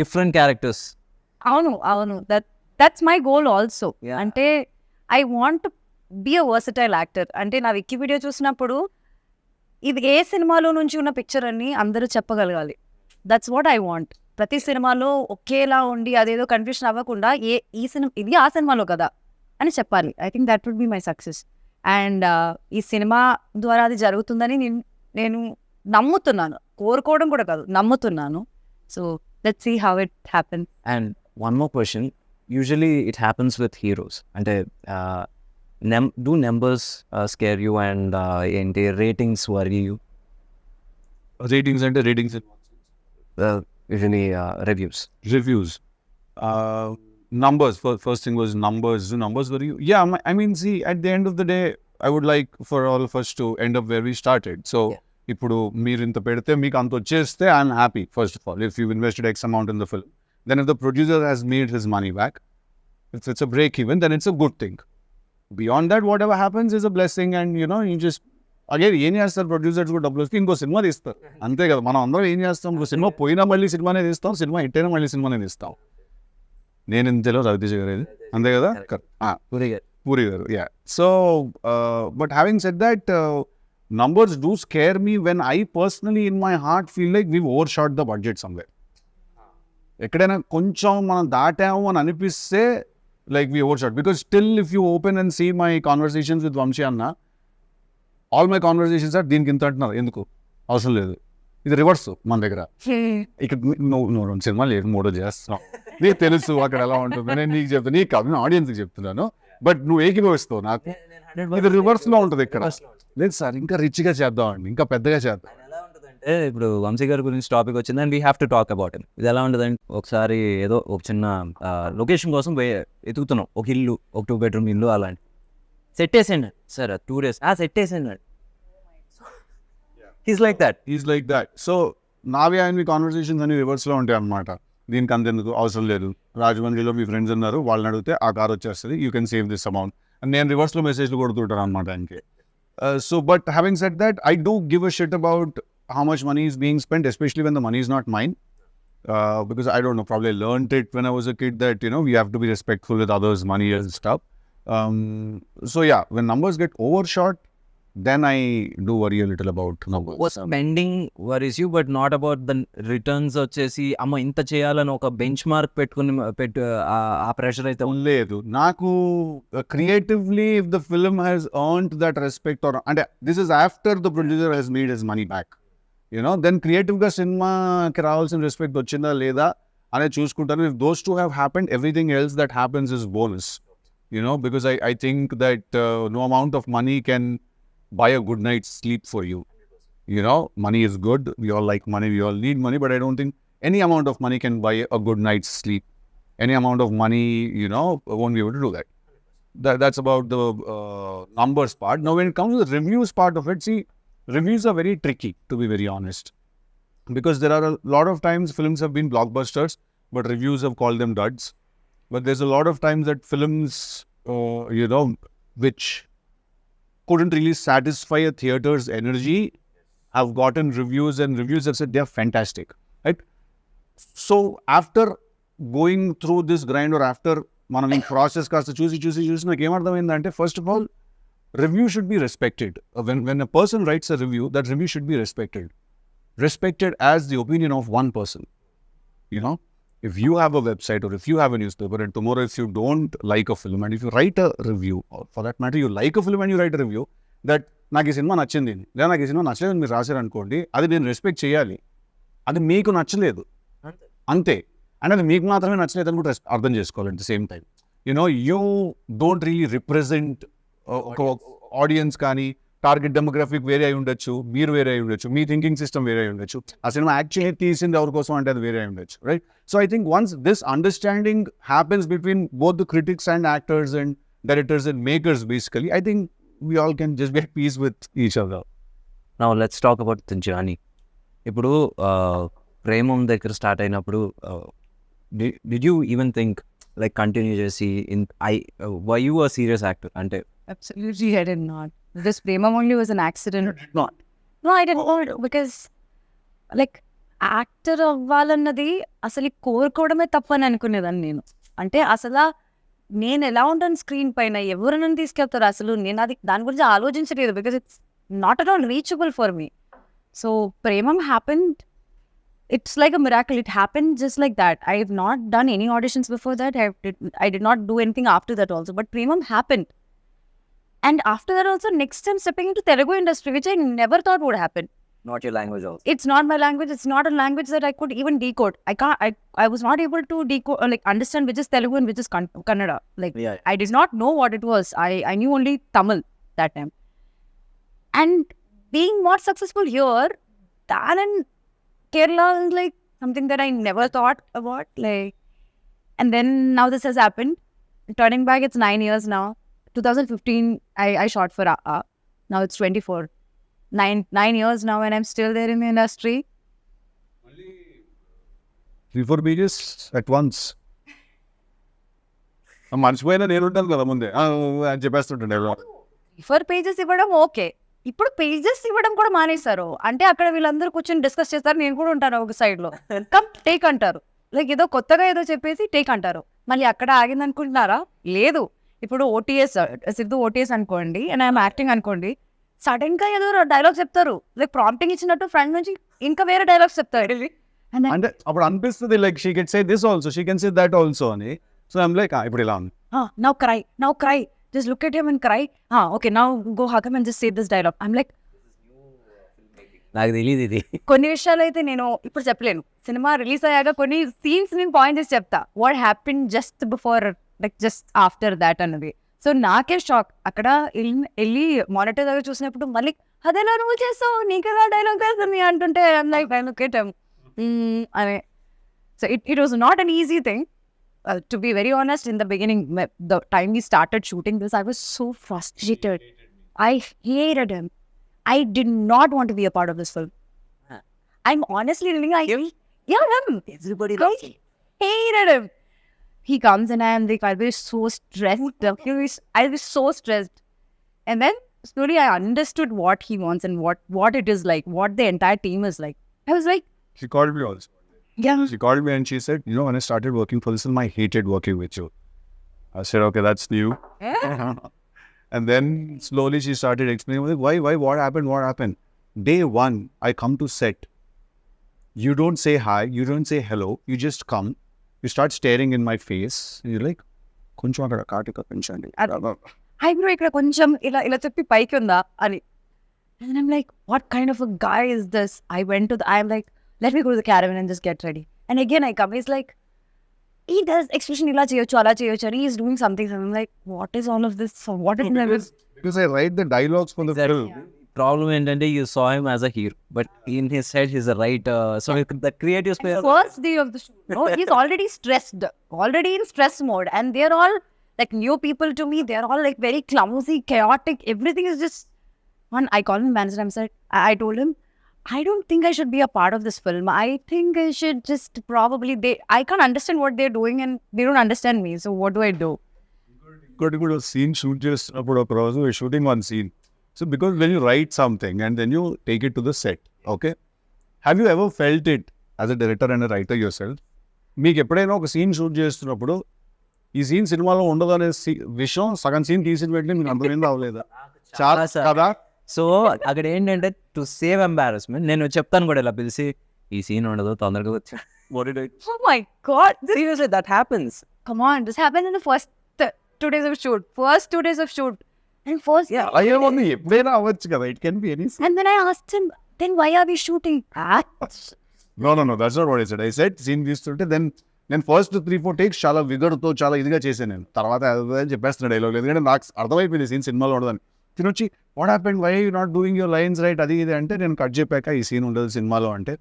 S1: different characters.
S3: అవును దట్స్ మై గోల్ ఆల్సో. అంటే I want be a versatile actor. అంటే నా వికీ వీడియో చూసినప్పుడు ఇది ఏ సినిమాలో నుంచి ఉన్న పిక్చర్ అని అందరూ చెప్పగలగాలి. That's what I want. ప్రతి సినిమాలో ఒకేలా ఉండి అదేదో కన్ఫ్యూషన్ అవ్వకుండా ఈ సినిమా ఇది ఆ సినిమాలో కదా అని చెప్పాలి. I think that would be my success. And ఈ సినిమా ద్వారా అది జరుగుతుందని నేను నమ్ముతున్నాను, కోరుకోవడం కూడా కాదు, నమ్ముతున్నాను. So let's see how it happens.
S1: And one more question, usually it happens with heroes. అంటే do numbers scare you and ఏంటి రేటింగ్స్ వరీ యూ?
S2: రేటింగ్స్ అంటే ratings
S1: usually reviews.
S2: Numbers, first thing was numbers were you? Yeah, I mean, see, at the end of the day, I would like for all of us to end up where we started. So ఇప్పుడు మీరు ఇంత పెడితే మీకు అంత వచ్చేస్తే I'm happy. First of all, if you invested X amount in the film, then if the producer has made his money back, if it's a break even, then it's a good thing. Beyond that what ever happens is a blessing and you just again ఏం చేస్తారు producers కూడా డబ్బులు వస్తే ఇంకో cinema తీస్తారు అంతే కదా. మనం అందరం ఏం చేస్తాం, ఇప్పుడు సినిమా పోయినా మళ్ళీ సినిమానే తీస్తాం, సినిమా హిట్ అయినా మళ్ళీ సినిమానే తీస్తాం. నేను ఇంతలో రవితేజ గారు అంతే కదా, పూరి గారు. Yeah. So but having said that, numbers do scare me when I personally in my heart feel like we've overshot the budget somewhere. ఎక్కడైనా కొంచెం మనం దాటాము అని అనిపిస్తే like we overshot, because still if you open and see my conversations with Vamshi Anna, all my conversations are దీనికి ఇంత అంటున్నారు, ఎందుకు అవసరం లేదు. ఇది రివర్స్ మన దగ్గర. ఇక్కడ నువ్వు సినిమా లేదు మూడో చేస్తున్నావు, నీకు తెలుసు అక్కడ ఎలా ఉంటుంది, నేను నీకు చెప్తాను, నీకు కాదు నేను ఆడియన్స్కి చెప్తున్నాను, బట్ నువ్వు ఏకీభవిస్తావు నాకు. ఇది రివర్స్ లో ఉంటుంది ఇక్కడ. లేదు సార్ ఇంకా రిచ్గా చేద్దాం అండి, ఇంకా పెద్దగా చేద్దాం.
S1: ఎలా ఉంటుందంటే ఇప్పుడు వంశీ గారి గురించి టాపిక్ వచ్చింది and we have to talk about it. ఇది ఎలా ఉంటుందంటే ఒకసారి ఏదో ఒక చిన్న లొకేషన్ కోసం ఎతుకుతున్నాం, ఒక ఇల్లు, ఒక 2 bedroom ఇల్లు అలాంటి సెట్ వేసేయండి సార్, 2 days సెట్ వేసేయండి. He's like that.
S2: సో నావి ఆయన కాన్వర్సేషన్స్ అన్ని రివర్స్లో ఉంటాయి అన్నమాట. దీనికి అంతెందుకు అవసరం లేదు, రాజమండ్రిలో మీ ఫ్రెండ్స్ ఉన్నారు వాళ్ళని అడిగితే ఆ కార్ వచ్చేస్తుంది, you can save this amount అని నేను రివర్స్లో మెసేజ్లు కొడుతుంటాను అనమాట ఆయనకి. So but having said that, I do give a shit about how much money is being spent, especially when the money is not mine, because I don't know, probably I learned it when I was a kid that we have to be respectful with others' money and stuff. So yeah, when numbers get overshot, then I do worry a little about numbers.
S1: Spending worries you, but not about the returns. వచ్చేసి అమ్మ ఇంత చేయాలని ఒక bench mark పెట్టుకుని ఆ pressure అయితే
S2: లేదు నాకు. Creatively if the film has earned that respect, or అంటే this is after the producer has made his money back, then క్రియేటివ్గా సినిమాకి రావాల్సిన రెస్పెక్ట్ వచ్చిందా లేదా అనేది చూసుకుంటాను. If those two have happened, everything else that happens is bonus, because I think that no amount of money can buy a good night's sleep for you. Money is good, we all like money, we all need money, but I don't think any amount of money can buy a good night's sleep. Any amount of money won't be able to do that. That's about the numbers part. Now when it comes to the reviews part of it, see, reviews are very tricky, to be very honest, because there are a lot of times films have been blockbusters but reviews have called them duds. But there's a lot of times that films which couldn't really satisfy a theater's energy have gotten reviews, and reviews have said they're fantastic, right? So after going through this grind, or after మనం ఈ process కాస్త చూసి నాకు ఏమర్థమైందంటే, first of all review should be respected. When a person writes a review, that review should be respected as the opinion of one person. If you have a website or if you have a newspaper, and tomorrow if you don't like a film and if you write a review, or for that matter you like a film and you write a review that నాకు ఈ cinema నచ్చింది లేదా నాకు ఈ cinema నచ్చలేదు మీరు రాశారు అనుకోండి, అది నేను రెస్పెక్ట్ చేయాలి. అది మీకు నచ్చలేదు అంతే, అండ్ అది మీకు మాత్రమే నచ్చలేదు అని కూడా అర్థం చేసుకోవాలి. At the same time you don't really represent ఒక ఆడియన్స్, కానీ టార్గెట్ డెమోగ్రఫిక్ వేరే అయి ఉండొచ్చు, మీరు వేరే అయి ఉండొచ్చు, మీ థింకింగ్ సిస్టమ్ వేరే అయి ఉండొచ్చు, ఆ సినిమా యాక్చువల్లీ తీసింది ఎవరి కోసం అంటే అది వేరే అయి ఉండొచ్చు, right? So I think once this understanding happens between both the critics and actors and directors and makers, basically I think we all can just get peace with each other.
S1: Now let's talk about the journey. ఇప్పుడు ప్రేమం దగ్గర start అయినప్పుడు did you even think like continue చేసి were you a serious actor? అంటే
S3: Absolutely, I did not. This Premam only was an accident.
S2: You did not?
S3: No, I did not, because like actor అవ్వాలన్నది అసలు కోరుకోవడమే తప్పని అనుకునేదాన్ని నేను. అంటే అసలు నేను ఎలా ఉంటాను స్క్రీన్ పైన, ఎవరు నన్ను తీసుకెళ్తారు, అసలు నేను అది దాని గురించి ఆలోచించలేదు, because it's not at all reachable for me. So Premam happened, it's like a miracle. It happened just like that. I have not done any auditions before that. I did not do anything after that also, but Premam happened. And after that also, next time stepping into Telugu industry, which I never thought would happen.
S1: not your language also.
S3: It's not my language. It's not a language that I could even decode. I was not able to decode or like understand which is Telugu and which is Kannada. Like
S1: Yeah.
S3: I did not know what it was. I knew only Tamil that time. And being more successful here than in Kerala is like something that I never thought about. Like, and then now this has happened. Turning back, it's 9 years now. 2015, I shot for AA. Now it's 24. 9 years now, and I'm still there in the industry.
S2: Only 3-4 pages at once. మర్చిపోయినా నేను ఉంటాను కదా ముందే అని చెప్పేస్తుంటాడు.
S3: 4 pages ఇవ్వడం okay. ఇప్పుడు pages ఇవ్వడం కూడా మానేశారు. అంటే అక్కడ వీళ్ళందరూ కూర్చొని డిస్కస్ చేస్తారు. నేను కూడా ఉంటాను ఒక సైడ్‌లో. కమ్ టేక్ అంటారు. లైక్ ఏదో కొత్తగా ఏదో చెప్పేసి టేక్ అంటారు. మళ్ళీ అక్కడ ఆగింది అనుకుంటున్నారా? లేదు. ఇప్పుడు ఓటీఎస్ సిద్ధు ఓటీఎస్ అనుకోండి అండ్ ఐఎమ్ యాక్టింగ్ అనుకోండి. సడన్‌గా ఏదో డైలాగ్ చెప్తారు. లైక్ ప్రాంప్టింగ్ ఇచ్చినట్టు ఫ్రంట్ నుంచి ఇంకా వేరే డైలాగ్స్ చెప్తారు.
S2: అంటే అప్పుడు అనిపిస్తుంది like she can say this also, she can say that also అని. సో ఐమ్ లైక్ ఇప్పుడు ఇలా ఉంది.
S3: Now cry. Just look at him and cry. Okay, now go hug him and just say this dialogue. I'm like,
S1: నాకు తెలియదు ఇది.
S3: కొన్ని విషయాలు అయితే నేను ఇప్పుడు చెప్పలేను. సినిమా రిలీజ్ అయ్యాక కొన్ని సీన్స్ నేను పాయింట్ చేసి చెప్తా. What happen just before like just after that అన్నది. సో నాకే షాక్. అక్కడ వెళ్ళి మానిటర్ దగ్గర చూసినప్పుడు మళ్ళీ అదేలా నువ్వు చేస్తావు, నీకెలా డైలాగ్ తెలుస్తుంది అంటుంటే లైక్ look at him అనే. So it was not an easy thing. To be very honest, in the beginning, the time we started shooting this, I was so frustrated. I hated him. I did not want to be a part of this film. I'm honestly telling you, him.
S1: Everybody
S3: I hated him. He comes and I am like, I'll be so stressed. I'll be so stressed. And then slowly I understood what he wants and what it is like, what the entire team is like. I was like,
S2: She called me also.
S3: yeah.
S2: She called me and she said, when I started working for this film, I hated working with you. I said, okay, that's new. And then slowly she started explaining, like, why, what happened? Day one, I come to set. You don't say hi, you don't say hello, you just come. You start staring in my face. And you're like, కొంచెం అక్కడ కాటుక పెంచండి.
S3: Eyebrow ఇక్కడ కొంచెం ఇలా చెప్పి పైకి ఉందా అని. And I'm like, what kind of a guy is this? I'm like, let me go to the caravan and just get ready. And again I come, he's like, he does expression ila cheyochu ala cheyochu and he's doing something. I'm like, what is all of this? So what is this?
S2: Because I write the dialogues for the film.
S1: Problem ఏంటంటే you saw him as a hero, but in his head he's a writer. So the creative space.
S3: First day of the shoot, no, he's already stressed, already in stress mode, and they're all like new people to me. They're all like very clumsy, chaotic. Everything is just one. I called him manager. I'm said, I told him, I don't think I should be a part of this film. I think I should just probably I can't understand what they're doing and they don't understand me. So what do I do?
S2: ఇంకోటి కూడా scene shoot చేస్తున్నప్పుడు ఒక రోజు shooting one scene. So because when you write something and then you take it to the set, okay, have you ever felt it as a director and writer yourself? మీకు ఎప్పుడైనా ఒక scene shoot చేస్తున్నప్పుడు ఈ scene సినిమాలో ఉండదు అనే విషయం సగం సీన్ తీసిన వెంటనే మీకు అర్థమైంది అవ్వలేదా? చాలా కదా.
S1: సో అక్కడ ఏంటంటే టు సేవ్ ఎంబారస్మెంట్ నేను చెప్తాను కూడా ఇలా పిలిచి ఈ సీన్ ఉండదు తొందరగా వచ్చా.
S3: Oh my God.
S1: Seriously, that happens.
S3: Come on. This happened in the first 2 days of shoot. First 2 days of shoot. And first.
S1: Yeah.
S2: అయ్యేమో ఎప్పుడైనా అవ్వచ్చు కదా. It can be any.
S3: And then I asked him, then why are we shooting?
S2: No, that's not what I said. I said scene తీస్తుంటే నేను first 3-4 takes చాలా విగర్తో చాలా ఇదిగా చేశాను. నేను తర్వాత చెప్పేస్తున్నా డైలాగ్, ఎందుకంటే నాకు అర్థమైపోయింది సీన్ సినిమాలో ఉండదని. తినొచ్చి what happened, why you not doing your lines right, అది ఇది అంటే నేను కట్ చెప్పాక ఈ సీన్ ఉండదు సినిమాలో అంటే,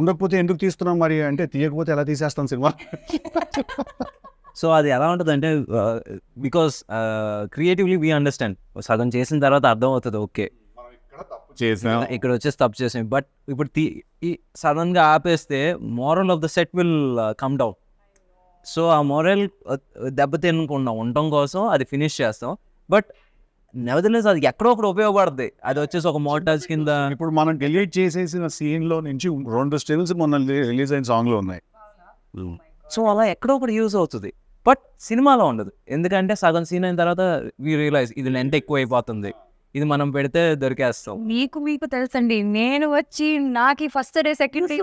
S2: ఉండకపోతే ఎందుకు తీస్తున్నాం మరి అంటే, తీయకపోతే ఎలా తీసేస్తాం సినిమా.
S1: సో అది ఎలా ఉంటుంది అంటే బికాస్ క్రియేటివ్లీ వీ అండర్స్టాండ్, సగం చేసిన తర్వాత అర్థం అవుతుంది, ఓకే
S2: చేసాం
S1: ఇక్కడ వచ్చేసి తప్పు చేసాం. బట్ ఇప్పుడు సడన్గా ఆపేస్తే moral of the set will come down. So ఆ మోరల్ దెబ్బతినకుండా ఉండటం కోసం అది ఫినిష్ చేస్తాం. బట్ నెవర్దలెస్ అది ఎక్కడో ఒకటి ఉపయోగపడుతుంది. అది వచ్చేసి ఒక మోటార్స్ కింద.
S2: ఇప్పుడు మనం డిలీట్ చేసేసిన సీన్లో నుంచి 2 స్టిల్స్ మొన్న రిలీజ్ అయిన సాంగ్లో ఉన్నాయి.
S1: సో అలా ఎక్కడో ఒకటి యూజ్ అవుతుంది, బట్ సినిమాలో ఉండదు. ఎందుకంటే సగం సీన్ అయిన తర్వాత వీ రియలైజ్ ఇది లెంత్ ఎక్కువ అయిపోతుంది, ఇది మనం పెడితే దొరికేస్తాం.
S3: మీకు తెలుసండి, నేను వచ్చి నాకు first day second day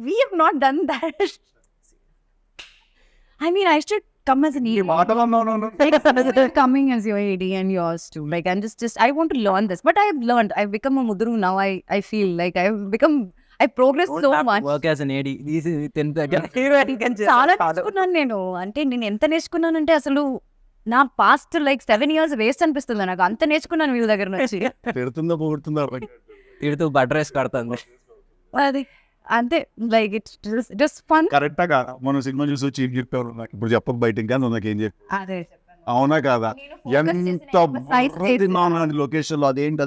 S3: we have not done that. I mean, I should come as an AD. Coming as your AD and yours too. Like, I'm just I want to learn this. But I've learned. I've become a mudru now. I feel like I progressed so much.
S1: Work as an AD.
S3: చాలా నేర్చుకున్నాను నేను. అంటే నేను ఎంత నేర్చుకున్నానంటే అసలు నా past like 7 years waste అనిపిస్తుంది నాకు. అంత నేర్చుకున్నాను వీళ్ళ దగ్గర నుంచి.
S2: తిడుతుందా పోగొడుతుందా
S1: తిడుతూ బటర్ రేస్ కడుతుంది
S3: అది అంతే. Like it's fun.
S2: కరెక్టా మనం సినిమా చూసి వచ్చి ఏం చెప్పారు నాకు ఇప్పుడు చెప్పక బయట ఇంకా నాకు ఏం చెప్పి,
S3: అదే
S2: అవునా కాదా? ఎంత లొకేషన్ లో అదేంటి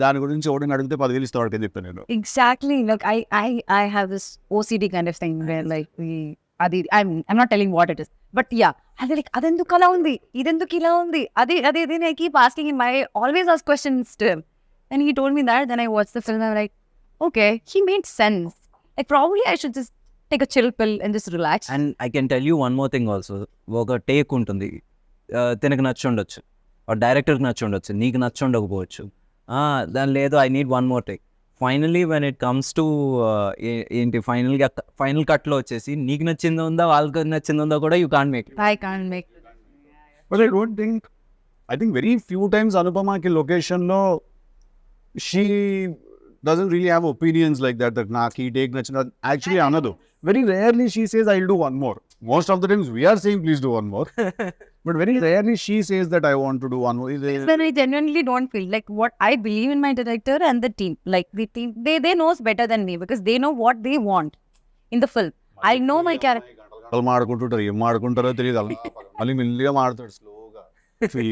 S2: దాని గురించి ఎవడని అడిగితే 10,000 ఇస్తాడు అని చెప్పాను నేను.
S3: Exactly. Like I have this OCD kind of thing where like అది I'm not telling what it is, but yeah అది లైక్ అదెందుకు అలా ఉంది, ఇదెందుకు ఇలా ఉంది, అది అది ఇది I keep asking in my always ask questions to him, and he told me that. Then I watch the film, I like okay, he made sense. Like probably I should just take a chill pill and just relax.
S1: And I can tell you one more thing also. ఒక take ఉంటుంది, తినకు నచ్చి ఉండొచ్చు, డైరెక్టర్కి నచ్చి ఉండొచ్చు, నీకు నచ్చి ఉండకపోవచ్చు. దాని లేదు, I need one more take. Finally when it comes to ఏంటి ఫైనల్ కట్లో వచ్చేసి నీకు నచ్చిందో ఉందా వాళ్ళకి నచ్చిందో ఉందా కూడా you can't make.
S3: I can't make it.
S2: But I think very few times Anupamaki location lo she doesn't really have opinions like that naaki take nachina. Actually another very rarely she says I'll do one more. Most of the times we are saying please do one more. But very rarely she says that I want to do one more.
S3: When I genuinely don't feel like what I believe in my director and the team. Like the team, they knows better than me because they know what they want in the film. I know my character.
S2: వాళ్ళు మాడుకుంటుంటారు, ఏం మాడుకుంటారో తెలియదు. అలా మళ్ళీ మెల్లిగా మాడతాడు స్లోగా.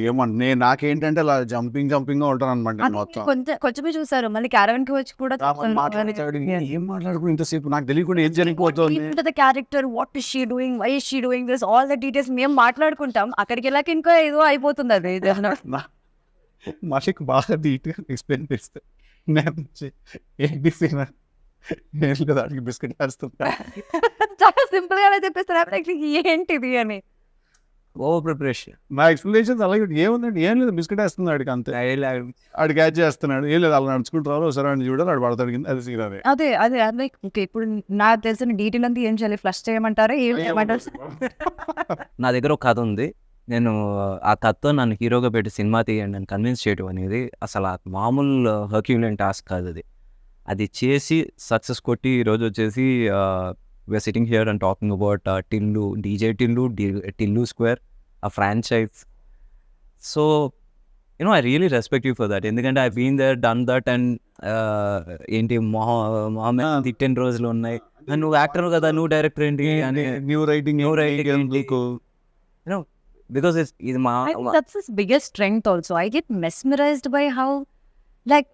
S2: ఏమన్నా నాకేంటంటే అలా జంపింగ్ గా ఉంటాను అనమాట మొత్తం.
S3: కొంచెమే చూసారు, మళ్ళీ క్యారవన్ కి వచ్చి కూడా
S2: మాట్లాడతాడు. ఏం మాట్లాడుకుని ఇంతసేపు నాకు తెలియకుండా ఏం జరిగిపోతుంది.
S3: The character, what is she doing, why is she doing this, all the details మేము మాట్లాడుకుంటాం. అక్కడికి వెళ్ళాక ఇంకా ఏదో అయిపోతుంది అది.
S2: మాకు బాగా డీటెయిల్ ఎక్స్ప్లెయిన్ చేస్తే ఏంటి దానికి బిస్కెట్ వేస్తుంటా.
S3: చాలా సింపుల్ గానే చెప్పేస్తారు ఏంటిది అని.
S1: Over preparation.
S2: నా ఎక్స్ప్లెనేషన్స్ అలాగే ఏముందండి, ఏం లేదు, బిస్కెట్ వేస్తుంది ఆడికి అంతే. ఆడు క్యాచ్ చేస్తున్నాడు, ఏం లేదు, అలా నడుచుకుంటారు, ఒకసారి అని చూడాలి, ఆడు పడతాడు కింద. అది సీన్ అదే
S3: అదే అదే లైక్ ఓకే, ఇప్పుడు నాకు తెలిసిన డీటెయిల్ అంతా ఏం చేయాలి, ఫ్లష్ చేయమంటారా, ఏం చేయమంటారు?
S1: నా దగ్గర ఒక కథ ఉంది, నేను ఆ కథతో నన్ను హీరోగా పెట్టి సినిమా తీయండి అని కన్విన్స్ చేయడం అనేది అసలు మామూలు హర్క్యులెన్ టాస్క్ కాదు. అది చేసి సక్సెస్ కొట్టి ఈరోజు వచ్చేసి we're sitting here and talking about Tillu, DJ Tillu, Tillu square, a franchise. So you know I really respect you for that, ఎందుకంటే I been there, done that. And ఏంటి మొహమ్మద్ తిట్టిన రోజులు ఉన్నాయి, నువ్వు యాక్టర్ కదా, నువ్వు డైరెక్టర్ ఏంటి అని,
S2: new writing
S1: you know, because it's my
S3: that's his biggest strength also. I get mesmerized by how, like,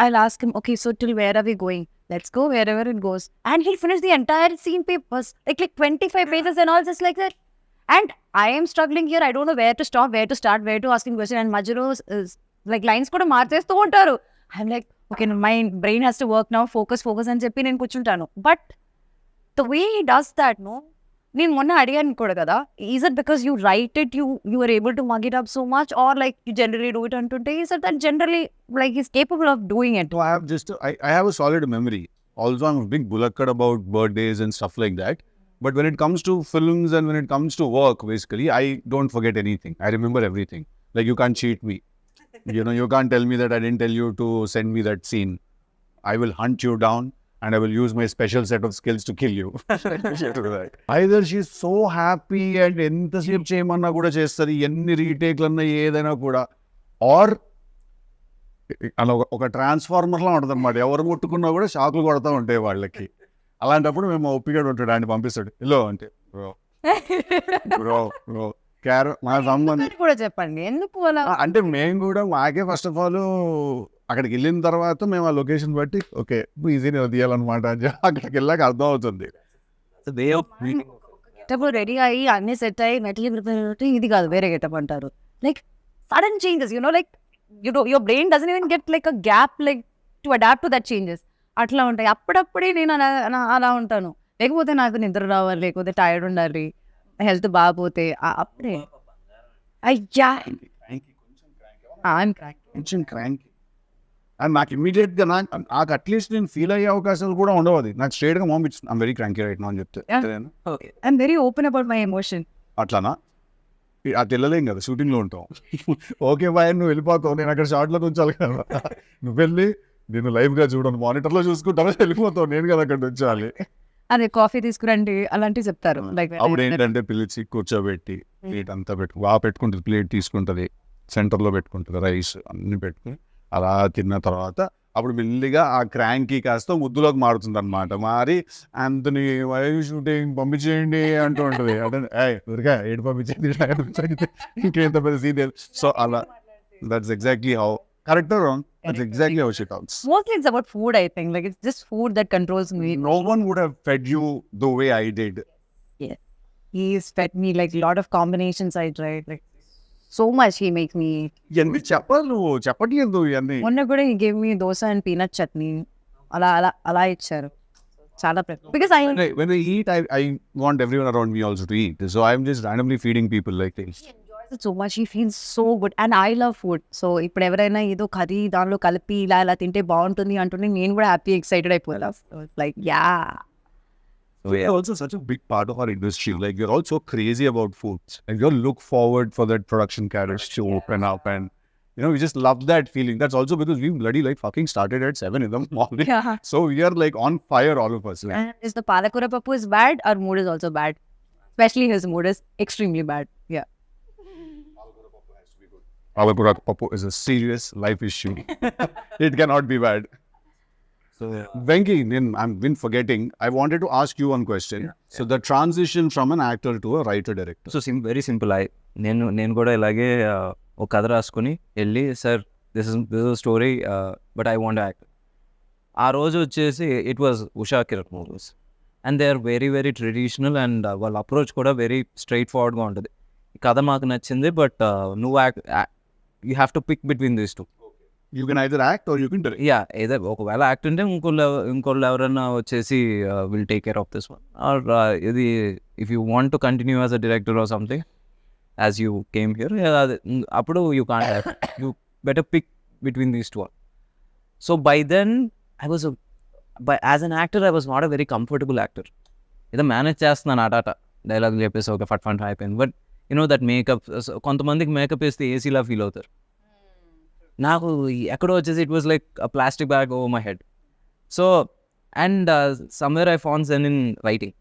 S3: I'll ask him, okay, so till where are we going? Let's go wherever it goes. And he'll finish the entire scene papers, like 25 pages and all, just like that. And I am struggling here. I don't know where to stop, where to start, where to ask him question. And Majuro is like lines kuda marchestu untaru. I'm like, okay, my brain has to work now, focus అని చెప్పి నేను కూర్చుంటాను. But the way he does that, no, నేను మొన్న అడిగాను కూడా కదా, is it because you write it, you are able to mug it up so much, or like you generally do it అంటుంటే is it that generally like is capable of doing it?
S2: I have a solid memory. Also, I'm a big bulakkad about birthdays and stuff like that. But when it comes to films and when it comes to work, basically, I don't forget anything. I remember everything. Like, you can't cheat me. You can't tell me that I didn't tell you to send me that scene. I will hunt you down. And I will use my special set of skills to kill you. Either she's so happy and ఎంతసేపు చేయమన్నా కూడా చేస్తుంది, ఎన్ని రీటేక్లు అన్నా ఏదైనా కూడా, are అలా ఒక ట్రాన్స్ఫార్మర్లా ఉంటుంది అనమాట. ఎవరు ముట్టుకున్నా కూడా షాకులు కొడతా ఉంటాయి వాళ్ళకి. అలాంటప్పుడు మేము ఒప్పిగాడు ఉంటాడు, ఆయన పంపిస్తాడు, ఇల్లో అంటే బ్రో బ్రో బ్రో మా సంబంధం
S3: కూడా చెప్పండి ఎందుకు అలా
S2: అంటే. మేము కూడా మాకే ఫస్ట్ ఆఫ్ ఆల్ అక్కడికి వెళ్ళిన తర్వాత మేము ఆ లొకేషన్ బట్టి ఓకే ఈజీనే తీయాలన్నమాట అని అక్కడికి వెళ్ళాక అర్థం అవుతుంది.
S3: గెటప్ రెడీ అయ్యి అన్ని సెట్ అయ్యి మెటల్ ప్రిపేర్, ఇది కాదు వేరే గెటప్ అంటారు. Like sudden changes, like your brain doesn't even get like a gap like to adapt to that changes. అట్లా ఉంటాయి. అప్పుడప్పుడే నేను అలా ఉంటాను. లేకపోతే నాకు నిద్ర రావాలి, లేకపోతే టైర్డ్ ఉండాలి, హెల్త్ బాగపోతే అప్పుడే అయ్యా
S2: కొంచెం క్రాంకీ. అండ్ నాకు ఇమీడియట్గా నాకు అట్లీస్ట్ నేను ఫీల్ అయ్యే అవకాశాలు కూడా ఉండవు. అది నాకు స్ట్రైట్గా పంపించింది, I'm very cranky right now అని చెప్తే
S3: I'm very open about my emotion.
S2: అట్లానా? అది వెళ్ళలేం కదా, షూటింగ్లో ఉంటాం. ఓకే బాయ్ నువ్వు వెళ్ళిపోతావు, నేను అక్కడ షార్ట్లో ఉంచాలి కదా, నువ్వు వెళ్ళి నేను లైవ్గా చూడను, మానిటర్లో చూసుకుంటాను, వెళ్ళిపోతావు, నేను కదా అక్కడ ఉంచాలి.
S3: అదే కాఫీ తీసుకురండి అలాంటివి చెప్తారు. లైక్
S2: అప్పుడు ఏంటంటే పిలిచి కూర్చోబెట్టి ప్లేట్ అంతా బాగా పెట్టుకుంటుంది, ప్లేట్ తీసుకుంటుంది, సెంటర్లో పెట్టుకుంటుంది, రైస్ అన్ని పెట్టుకుని అలా తిన్న తర్వాత అప్పుడు మెల్లిగా ఆ క్రాంకీ కాస్త ముద్దులోకి మారుతుంది అనమాట. మారి అంతని షూటింగ్ పంపించేయండి అంటూ ఉంటుంది. అంటే ఊరిగా ఏడు పంపించేయండి ఇంకేంత పెద్ద సీరియల్. సో అలా that's exactly how, correct or wrong, that's exactly how she talks.
S3: Mostly it's about food, I think. Like, it's just food that controls me.
S2: No one would have fed you the way I did.
S3: Yes. He's fed me like a lot of combinations I tried. Like so much he makes me eat.
S2: ఇవన్నీ చెప్పాలి నువ్వు చెప్పట్లేదు ఇవన్నీ.
S3: మొన్న కూడా he gave me dosa and peanut chutney. అలా ఇచ్చారు. చాలా because I
S2: When I eat, I want everyone around me also to eat. So I'm just randomly feeding people like this.
S3: enjoys it so much. He feels so good and I love food. So ఇప్పుడు ఎవరైనా ఏదో curry దానిలో కలిపి ఇలా తింటే బాగుంటుంది అంటుంటే నేను కూడా హ్యాపీ ఎక్సైటెడ్ అయిపోతా. Like yeah.
S2: So yeah, also such a big part of our industry. Like we're all so crazy about food. Like we all look forward for that production carriage to open up, and you know we just love that feeling. That's also because we bloody like fucking started at 7 in the morning.
S3: Yeah.
S2: So we are like on fire, all of us. Like,
S3: And if the palakura pappu is bad, our mood is also bad. Especially his mood is extremely bad. Yeah.
S2: Palakura Papu is a serious life issue. It cannot be bad.
S1: So
S2: Venky, I've been forgetting. I wanted to ask you one question. So the transition from an actor to a writer director.
S1: So very simple. నేను కూడా ఇలాగే ఒక కథ రాసుకొని వెళ్ళి sir this is story but I want act. ఆ రోజు వచ్చేసి ఇట్ వాజ్ Usha Kiran movies and they are very very traditional and వాళ్ళ అప్రోచ్ కూడా వెరీ స్ట్రైట్ ఫార్వర్డ్గా ఉంటుంది. ఈ కథ మాకు నచ్చింది బట్ నువ్వు you have to pick between these two.
S2: You can either act or you can direct.
S1: Yeah ఏదో ఒకవేళ యాక్ట్ ఉంటే ఇంకోళ్ళు ఎవరైనా వచ్చేసి will take care of this one or ఇది if you want to continue as a director or something as you came here అప్పుడు you can't you better pick between these two. So by then I was as an actor I was not a very comfortable actor. ఏదో manage చేస్తున్నాను ఆటాట dialogue చెప్పేసి ఒక ఫట్ అయిపోయింది. But you know that makeup కొంతమందికి makeup వేస్తే ఏసీలా ఫీల్ అవుతారు. నాకు ఎక్కడో వచ్చేసి it was like plastic bag over my head. So and somewhere I found zen in writing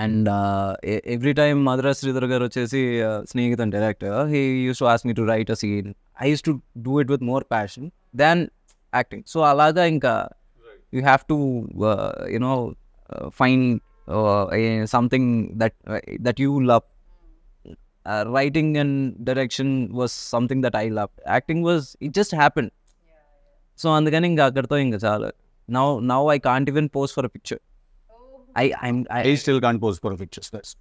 S1: and every time Madhura Sridhar garu వచ్చేసి స్నేహితుడు director he use to ask me to write a scene. I use to do it with more passion than acting. So అలాగా ఇంకా you have to you know find something that you love. Writing and direction was something that I loved. Acting was, it just happened. So అందుకని ఇంకా అక్కడితో ఇంకా చాలా. Now I can't even pose for a picture.
S2: I still can't pose for a picture. That's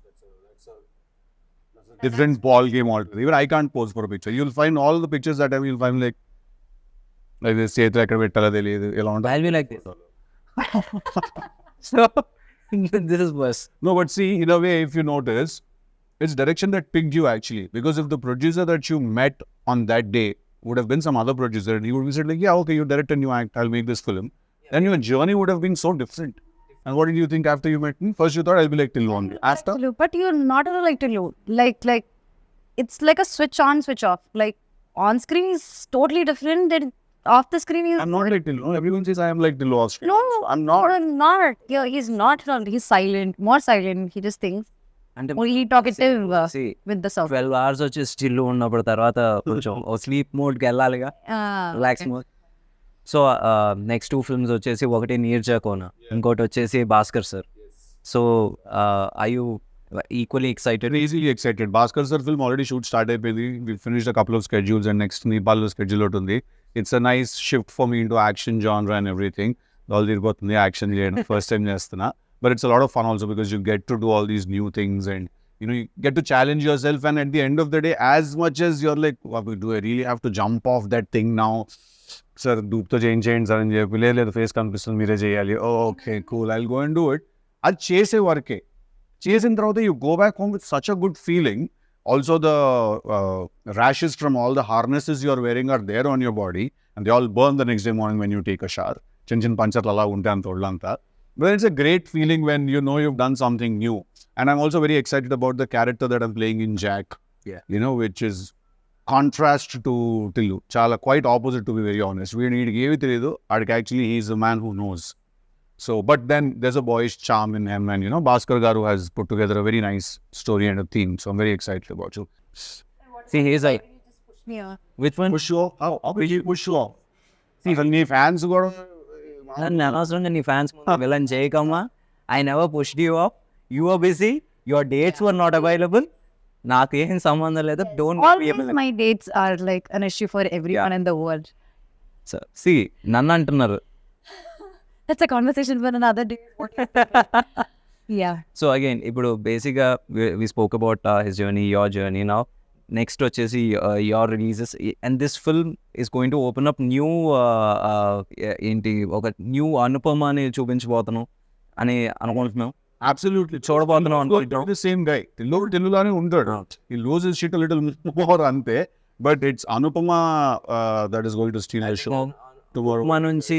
S2: a different ball game altogether. Even I can't pose for a picture. You'll find all the pictures that you'll find like this చేతులు ఎక్కడ పెట్టాలో తెలియదు ఎలా ఉంటుంది.
S1: I'll be like this. So this is worse.
S2: No, but see, in a way, if you notice, it's direction that picked you actually. Because if the producer that you met on that day would have been some other producer, and he would be said like, yeah, okay, you direct and you act, I'll make this film. Then your journey would have been so different. And what did you think after you met me? First you thought I'll be like Tillu only. After?
S3: But you're not like Tillu. Like it's like a switch on, switch off. Like on screen is totally different than off the screen is.
S2: I'm not like Tillu. No, everyone says I am like Tillu off screen.
S3: No,
S2: I'm not.
S3: not. Yeah, he's not. He's silent, more silent. He just thinks.
S1: అంటే
S3: He talkative
S1: see,
S3: with the sound.
S1: 12 hours వచ్చి still ఉన్నప్పుడు తర్వాత కొంచెం sleep మోడ్కి వెళ్ళాలిగా, relax mode. So next 2 films వచ్చేసి ఒకటి నీర్జా కోన, ఇంకోటి వచ్చేసి Bhaskar sir. So I you equally excited?
S2: Easily excited. Bhaskar sir film already shoot start అయిపోయింది. We finished a couple of schedules and next Nepal schedule ఉంటుంది. It's a nice shift for me into action genre and everything. All తిరిగిపోతుంది action చేయడం first time చేస్తున్నా. But it's a lot of fun also because you get to do all these new things and you know you get to challenge yourself, and at the end of the day, as much as you're like, do I really have to jump off that thing now? Sir, doopto change sir అని చెప్పి లేదు face కనిపిస్తుంది మీరే చేయాలి. Okay, cool, I'll go and do it. అది చేసే వరకే. చేసిన తర్వాత you go back home with such a good feeling. Also the rashes from all the harnesses you're wearing are there on your body and they all burn the next day morning when you take a shower. చిన్న పంచర్లు అలా ఉంటాయి అంత ఒళ్ళంతా. But it's a great feeling when you know you've done something new. And I'm also very excited about the character that I'm playing in Jack.
S1: Yeah.
S2: You know, which is contrast to Tillu. Chala quite opposite, to be very honest. We need to give it actually he's a man who knows. So, but then there's a boyish charm in him, and you know, Bhaskar Garu has put together a very nice story and a theme. So I'm very excited about you.
S1: See, he's like,
S3: Yeah.
S1: which one?
S2: Push you off? How will you push you off? See, when your fans go,
S1: నన్ను అనవసరంగా నీ fans villain చేయకమ్మా. I never pushed you up. You are busy, your dates were not available. నాకు ఏం సంబంధం లేదు. Don't
S3: Always my dates are like an issue for everyone in the world.
S1: సి నన్ను అంటున్నారు.
S3: That's a conversation for another day. Yeah
S1: so again ఇప్పుడు బేసిక్గా we spoke about his journey, your journey. Now next వచ్చేసి your releases and this film is going to open up new ఏంటి ఒక new Anupama అని చూపించబోతున్నాం అని అనుకుంటున్నాం.
S2: అబ్సల్యూట్లీ
S1: చూడబోతున్నాం అనుకుంటున్నాం.
S2: సేమ్ గై తెలుగులానే ఉంటాడు. ఈ loose is shit little more అంతే, but it's Anupama that is going to steal the show tomorrow.
S1: మా నుంచి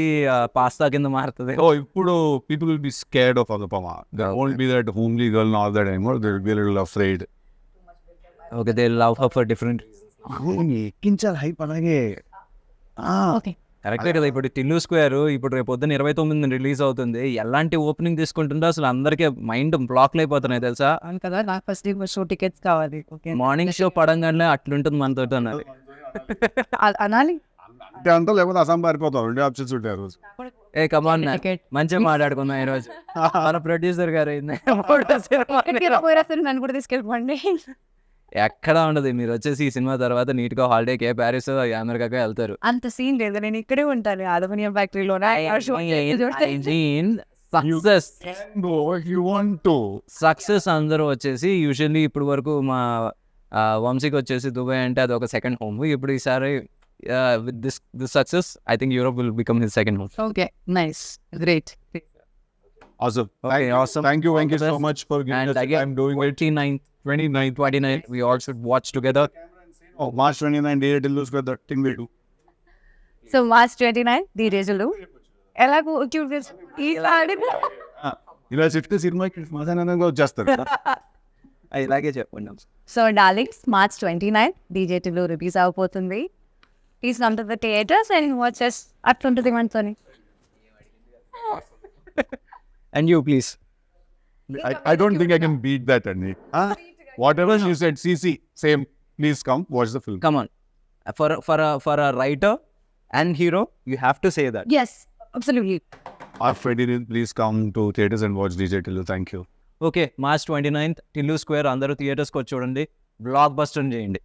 S1: పాస్తా కింద మారుతుంది.
S2: Oh, ఇప్పుడు people will be scared of Anupama. There won't be that homely girl and all that anymore. They will be a little afraid.
S1: Okay, they love her for different.
S2: ఎక్కించాలి hype అలాగే.
S3: Okay
S1: కరెక్టే కదా. ఇప్పుడు Tillu square ఇప్పుడు రేపు పొద్దున్న 29 release అవుతుంది. ఎలాంటి ఓపెనింగ్ తీసుకుంటుందో అసలు అందరికీ మైండ్ బ్లాక్లు అయిపోతున్నాయి తెలుసా.
S3: అవును కదా, నాకు ఫస్ట్ షో టికెట్స్ కావాలి. ఓకే
S1: మార్నింగ్ షో పడంగానే అట్లుంటుంది మనతో అన్నది.
S3: అనాలి.
S2: అంటే అంతా లేకపోతే అసం పారిపోతాం. 2 ఆప్షన్స్ ఉంటాయి ఆ రోజు.
S1: ఏ కమాన్,
S3: Ticket.
S1: మంచిగా మాట్లాడుకుందాం ఈ రోజు. మన ప్రొడ్యూసర్ గారు
S3: నన్ను కూడా తీసుకెళ్ళిపోండి.
S1: ఎక్కడ ఉండదు. మీరు వచ్చేసి ఈ సినిమా తర్వాత నీట్ గా హాలిడేకి ప్యారిస్ అమెరికాకి వెళ్తారు.
S3: అంత సీన్ లేదు, నేను ఇక్కడే ఉంటాను అల్యూమినియం ఫ్యాక్టరీలోనే.
S1: Success
S2: And if you want to.
S1: Success అందరూ వచ్చేసి యూజువల్లీ ఇప్పుడు వరకు మా వంశీకి వచ్చేసి దుబాయ్ అంటే అది ఒక సెకండ్ హోమ్. ఇప్పుడు ఈసారి with this success I think Europe will become his second home.
S3: Okay nice, great.
S2: Awesome.
S1: Okay, awesome.
S2: Thank you,
S1: All
S2: Venky,
S1: the
S2: so
S1: best.
S2: much for giving
S1: And
S2: us the
S1: again,
S2: time doing it.
S1: 29th we all should watch together.
S2: Oh, March 29, day Tillu Square, that thing we do.
S3: So March 29 ది రోజులు ఎలాగో
S2: ఇలా చెప్తే సినిమాకి సమాధానంగా వచ్చేస్తారు.
S1: ఇలాగే చెప్పండి.
S3: So darlings, March 29 DJ Tillu release అవబోతుంది. Please come to the theatres and watches. అట్లుంటుంది మనతోని.
S1: And you please.
S2: I don't think I can beat that, Andy. Whatever you said, CC, same. Please come, watch the film.
S1: Come on. For a writer and hero, you have to say that.
S3: Yes, absolutely.
S2: Our Freddy, please come to theaters and watch DJ Tillu. Thank you.
S1: Okay, March 29th Tillu square అందరూ థియేటర్స్కి వచ్చి చూడండి. Block buster చేయండి.